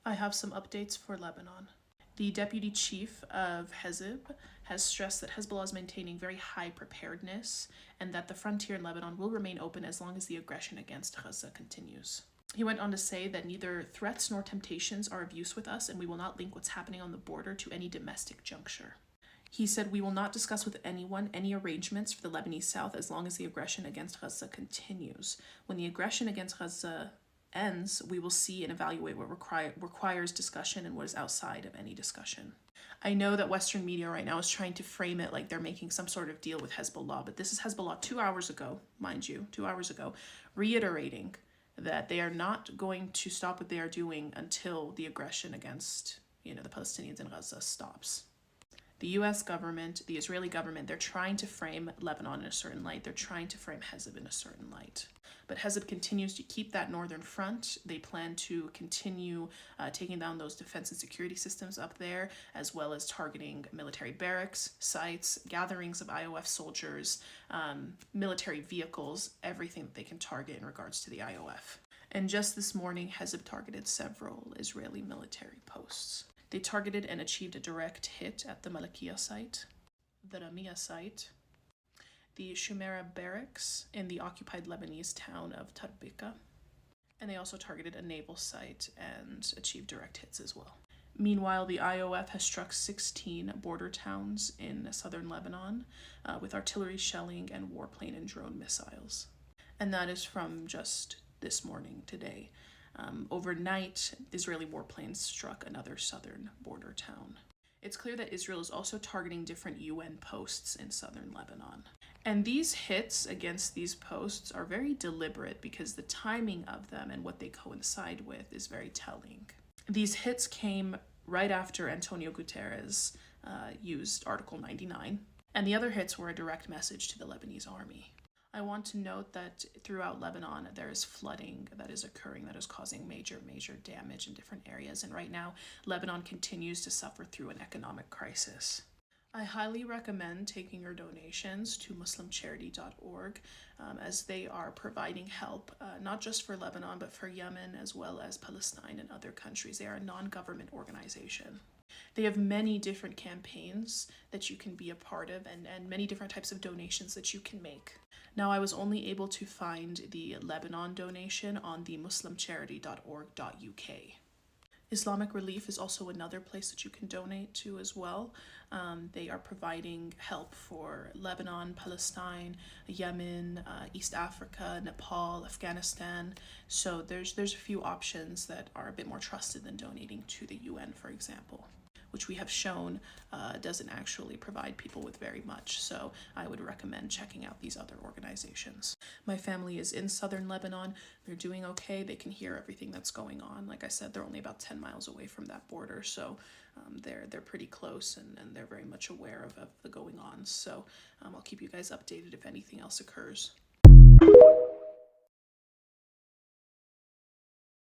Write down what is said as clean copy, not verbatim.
I have some updates for Lebanon. The deputy chief of Hezb has stressed that Hezbollah is maintaining very high preparedness and that the frontier in Lebanon will remain open as long as the aggression against Gaza continues. He went on to say that neither threats nor temptations are of use with us, and we will not link what's happening on the border to any domestic juncture. He said, "We will not discuss with anyone any arrangements for the Lebanese South as long as the aggression against Gaza continues. When the aggression against Gaza ends, we will see and evaluate what requires discussion and what is outside of any discussion." I know that Western media right now is trying to frame it like they're making some sort of deal with Hezbollah, but this is Hezbollah 2 hours ago, mind you, 2 hours ago, reiterating that they are not going to stop what they are doing until the aggression against, the Palestinians in Gaza stops. The US government, the Israeli government, they're trying to frame Lebanon in a certain light. They're trying to frame Hezb in a certain light. But Hezb continues to keep that northern front. They plan to continue taking down those defense and security systems up there, as well as targeting military barracks, sites, gatherings of IOF soldiers, military vehicles, everything that they can target in regards to the IOF. And just this morning, Hezb targeted several Israeli military posts. They targeted and achieved a direct hit at the Malakia site, the Ramia site, the Shumera barracks in the occupied Lebanese town of Tarbika, and they also targeted a naval site and achieved direct hits as well. Meanwhile, the IOF has struck 16 border towns in southern Lebanon with artillery shelling and warplane and drone missiles. And that is from just this morning, today. Overnight, Israeli warplanes struck another southern border town. It's clear that Israel is also targeting different UN posts in southern Lebanon. And these hits against these posts are very deliberate because the timing of them and what they coincide with is very telling. These hits came right after Antonio Guterres used Article 99, and the other hits were a direct message to the Lebanese army. I want to note that throughout Lebanon, there is flooding that is occurring that is causing major damage in different areas. And right now, Lebanon continues to suffer through an economic crisis. I highly recommend taking your donations to muslimcharity.org as they are providing help, not just for Lebanon, but for Yemen as well as Palestine and other countries. They are a non-government organization. They have many different campaigns that you can be a part of and many different types of donations that you can make. Now, I was only able to find the Lebanon donation on the muslimcharity.org.uk. Islamic Relief is also another place that you can donate to as well. They are providing help for Lebanon, Palestine, Yemen, East Africa, Nepal, Afghanistan. So there's a few options that are a bit more trusted than donating to the UN, for example, which we have shown doesn't actually provide people with very much. So I would recommend checking out these other organizations. My family is in southern Lebanon. They're doing okay. They can hear everything that's going on. Like I said, they're only about 10 miles away from that border. So they're pretty close and they're very much aware of the going on. So I'll keep you guys updated if anything else occurs.